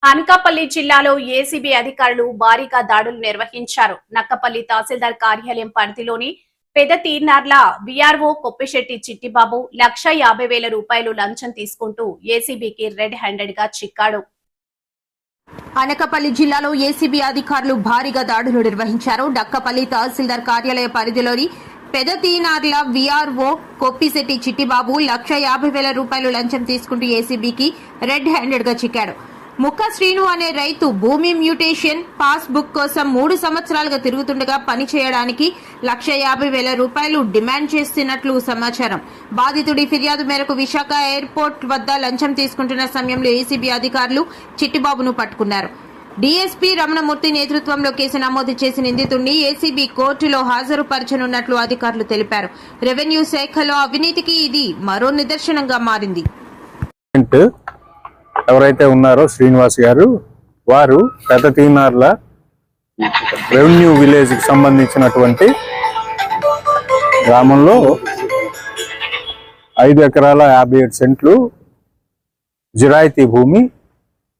అనకాపల్లి జిల్లాలో ఏసీబీ అధికారులు భారీగా దాడులు నిర్వహించారు. నక్కపల్లి తహసీల్దార్ కార్యాలయం పరిధిలోని పెద్ద తీర్నార్ల వీఆర్ఓ కొప్పిశెట్టి చిట్టిబాబు 1,50,000 రూపాయలు లంచం తీసుకుంటూ ఏసీబీకి రెడ్ హ్యాండెడ్ గా చిక్కాడు. అనకాపల్లి జిల్లాలో ఏసీబీ అధికారులు భారీగా దాడులు నిర్వహించారు. నక్కపల్లి తహసీల్దార్ కార్యాలయ పరిధిలోని పెద్ద తీనార్ల వీఆర్ఓ కొప్పిశెట్టి చిట్టిబాబు 1,50,000 రూపాయలు లంచం తీసుకుంటూ ఏసీబీకి రెడ్ హ్యాండెడ్ గా చిక్కాడు. ముక్క శ్రీను అనే రైతు భూమి మ్యూటేషన్ పాస్ బుక్ కోసం 3 సంవత్సరాలుగా తిరుగుతుండగా పని చేయడానికి 1,50,000 రూపాయలు డిమాండ్ చేస్తున్నట్లు సమాచారం. బాధితుడి ఫిర్యాదు మేరకు విశాఖ ఎయిర్పోర్ట్ వద్ద లంచం తీసుకుంటున్న సమయంలో ఏసీబీ అధికారులు చిట్టిబాబును పట్టుకున్నారు. డీఎస్పీ రమణమూర్తి నేతృత్వంలో కేసు నమోదు చేసి నిందితుడిని ఏసీబీ కోర్టులో హాజరుపరచనున్నట్లు అధికారులు తెలిపారు. రెవెన్యూ శాఖలో అవినీతికి ఇది మరో నిదర్శనంగా మారింది. ఎవరైతే ఉన్నారో శ్రీనివాస్ గారు, వారు పెద్ద తీనార్ల రెవెన్యూ విలేజ్ కి సంబంధించినటువంటి గ్రామంలో 5 ఎకరాల 57 సెంట్లు జిరాయితీ భూమి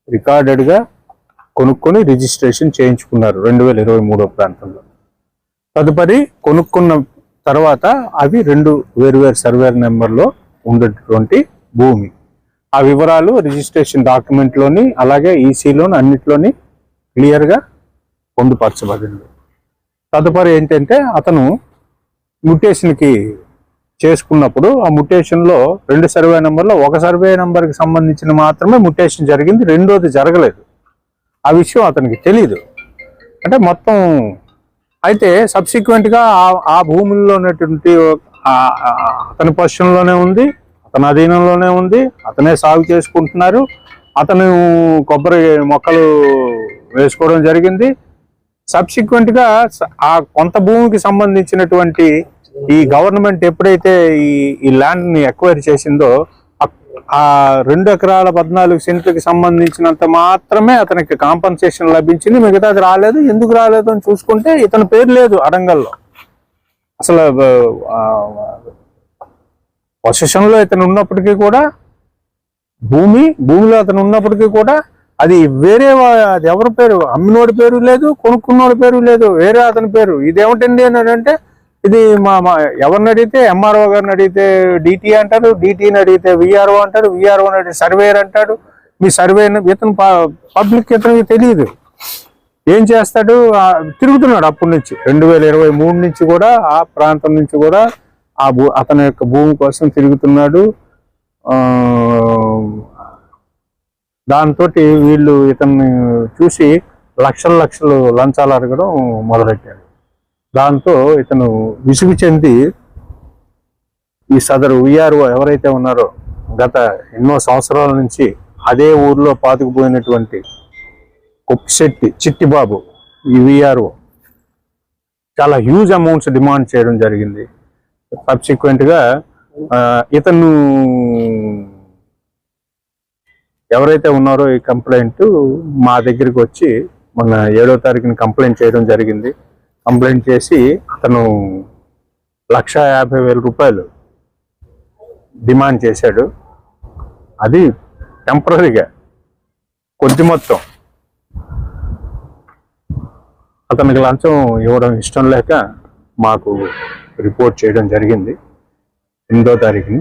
రికార్డెడ్ గా కొనుక్కొని రిజిస్ట్రేషన్ చేయించుకున్నారు 2023 ప్రాంతంలో. తదుపరి కొనుక్కున్న తర్వాత అవి 2 వేరువేరు సర్వేర్ నెంబర్లో ఉండేటువంటి భూమి. ఆ వివరాలు రిజిస్ట్రేషన్ డాక్యుమెంట్లోని అలాగే ఈసీలోని అన్నిట్లోని క్లియర్గా పొందుపరచబడింది. తదుపరి ఏంటంటే అతను మ్యుటేషన్కి చేసుకున్నప్పుడు ఆ మ్యుటేషన్లో 2 సర్వే నెంబర్లో 1 సర్వే నెంబర్కి సంబంధించిన మాత్రమే మ్యుటేషన్ జరిగింది, రెండోది జరగలేదు. ఆ విషయం అతనికి తెలీదు. అంటే మొత్తం అయితే సబ్సిక్వెంట్గా ఆ భూముల్లో ఉన్నటువంటి అతని పొజిషన్లోనే ఉంది, అతని అధీనంలోనే ఉంది, అతనే సాగు చేసుకుంటున్నారు. అతను కొబ్బరి మొక్కలు వేసుకోవడం జరిగింది. సబ్సిక్వెంట్గా ఆ కొంత భూమికి సంబంధించినటువంటి ఈ గవర్నమెంట్ ఎప్పుడైతే ఈ ల్యాండ్ని ఎక్వైర్ చేసిందో ఆ 2 ఎకరాల 14 సెంట్లకి సంబంధించినంత మాత్రమే అతనికి కాంపన్సేషన్ లభించింది, మిగతాది రాలేదు. ఎందుకు రాలేదు అని చూసుకుంటే ఇతని పేరు లేదు అడంగల్లో. అసలు పొజిషన్లో ఇతను ఉన్నప్పటికీ కూడా భూమిలో అతను ఉన్నప్పటికీ కూడా అది వేరే, అది ఎవరి పేరు, అమ్మినోడి పేరు లేదు, కొనుక్కున్నోడి పేరు లేదు, వేరే అతని పేరు. ఇదేమిటండి అని అంటే ఇది ఎవరిని అడిగితే ఎంఆర్ఓ గారిని అడిగితే డిటి అంటారు, డిటిని అడిగితే విఆర్ఓ అంటారు, విఆర్ఓని అడిగితే సర్వేయర్ అంటాడు. మీ సర్వేని ఇతను పబ్లిక్ ఇతనికి తెలియదు. ఏం చేస్తాడు, తిరుగుతున్నాడు అప్పటి నుంచి 2023 నుంచి కూడా ఆ ప్రాంతం నుంచి కూడా అతని యొక్క భూమి కోసం తిరుగుతున్నాడు. దాంతో వీళ్ళు ఇతన్ని చూసి లక్షలు లంచాలు అడగడం మొదలెట్టాడు. దాంతో ఇతను విసుగు చెంది ఈ సదరు విఆర్ఓ ఎవరైతే ఉన్నారో గత ఎన్నో సంవత్సరాల నుంచి అదే ఊర్లో పాతుకుపోయినటువంటి కొప్పిశెట్టి చిట్టిబాబు, ఈ విఆర్ఓ చాలా హ్యూజ్ అమౌంట్స్ డిమాండ్ చేయడం జరిగింది. సబ్సిక్వెంట్గా ఇతను ఎవరైతే ఉన్నారో ఈ కంప్లైంట్ మా దగ్గరికి వచ్చి మొన్న 7వ తారీఖున కంప్లైంట్ చేయడం జరిగింది. కంప్లైంట్ చేసి అతను 1,50,000 రూపాయలు డిమాండ్ చేశాడు. అది టెంపరీగా కొద్ది మొత్తం. అతనికి లంచం ఇవ్వడం ఇష్టం లేక మాకు రిపోర్ట్ చేయడం జరిగింది 8వ తారీఖుని.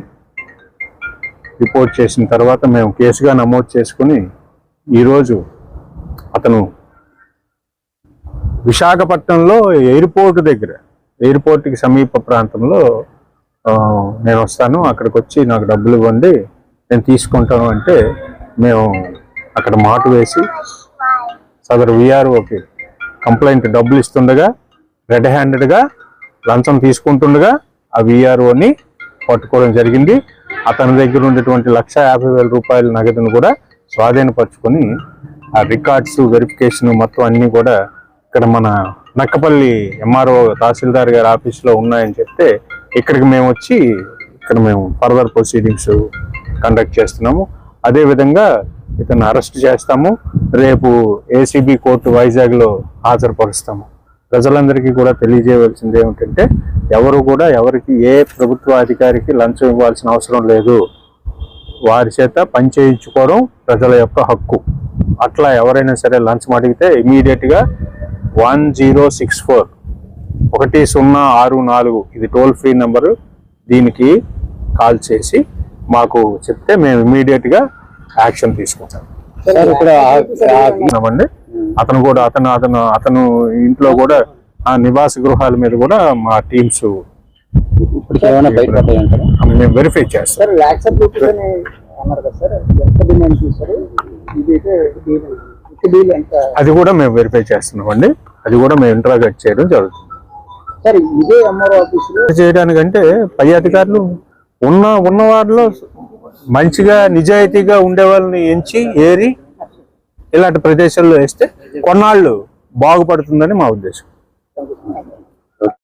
రిపోర్ట్ చేసిన తర్వాత మేము కేసుగా నమోదు చేసుకుని ఈరోజు అతను విశాఖపట్నంలో ఎయిర్పోర్ట్కి సమీప ప్రాంతంలో నేను వస్తాను, అక్కడికి వచ్చి నాకు డబ్బులు ఇవ్వండి నేను తీసుకుంటాను అంటే మేము అక్కడ మాటు వేసి సదరు విఆర్ఓకి కంప్లైంట్ డబ్బులు ఇస్తుండగా రెడ్ హ్యాండెడ్గా లంచం తీసుకుంటుండగా ఆ విఆర్ఓని పట్టుకోవడం జరిగింది. అతని దగ్గర ఉండేటువంటి 1,50,000 రూపాయల నగదును కూడా స్వాధీనపరుచుకొని ఆ రికార్డ్స్ వెరిఫికేషన్ మొత్తం అన్నీ కూడా ఇక్కడ మన నక్కపల్లి ఎంఆర్ఓ తహసీల్దార్ గారి ఆఫీస్లో ఉన్నాయని చెప్తే ఇక్కడికి మేము వచ్చి ఇక్కడ మేము ఫర్దర్ ప్రొసీడింగ్స్ కండక్ట్ చేస్తున్నాము. అదేవిధంగా ఇతను అరెస్ట్ చేస్తాము, రేపు ఏసీబీ కోర్టు వైజాగ్లో హాజరుపరుస్తాము. ప్రజలందరికీ కూడా తెలియజేయవలసింది ఏమిటంటే ఎవరు కూడా ఎవరికి ఏ ప్రభుత్వ అధికారికి లంచం ఇవ్వాల్సిన అవసరం లేదు. వారి చేత పని చేయించుకోవడం ప్రజల యొక్క హక్కు. అట్లా ఎవరైనా సరే లంచం అడిగితే ఇమీడియట్ గా 1064 1064 ఇది టోల్ ఫ్రీ నెంబరు. దీనికి కాల్ చేసి మాకు చెప్తే మేము ఇమీడియట్ గా యాక్షన్ తీసుకుంటాం. అండి అతను కూడా అతను ఇంట్లో కూడా ఆ నివాస గృహాల మీద కూడా మా టీమ్స్ మేము వెరిఫై చేస్తాం. అది కూడా మేము వెరిఫై చేస్తున్నాం అండి. అది కూడా మేము ఇంట్రాగేట్ చేయడం జరుగుతుంది. చేయడానికంటే పై అధికారులు ఉన్న వారిలో మంచిగా నిజాయితీగా ఉండే వాళ్ళని ఎంచి ఏరి ఇలాంటి ప్రదేశాల్లో వేస్తే కొన్నాళ్ళు బాగుపడుతుందని మా ఉద్దేశం.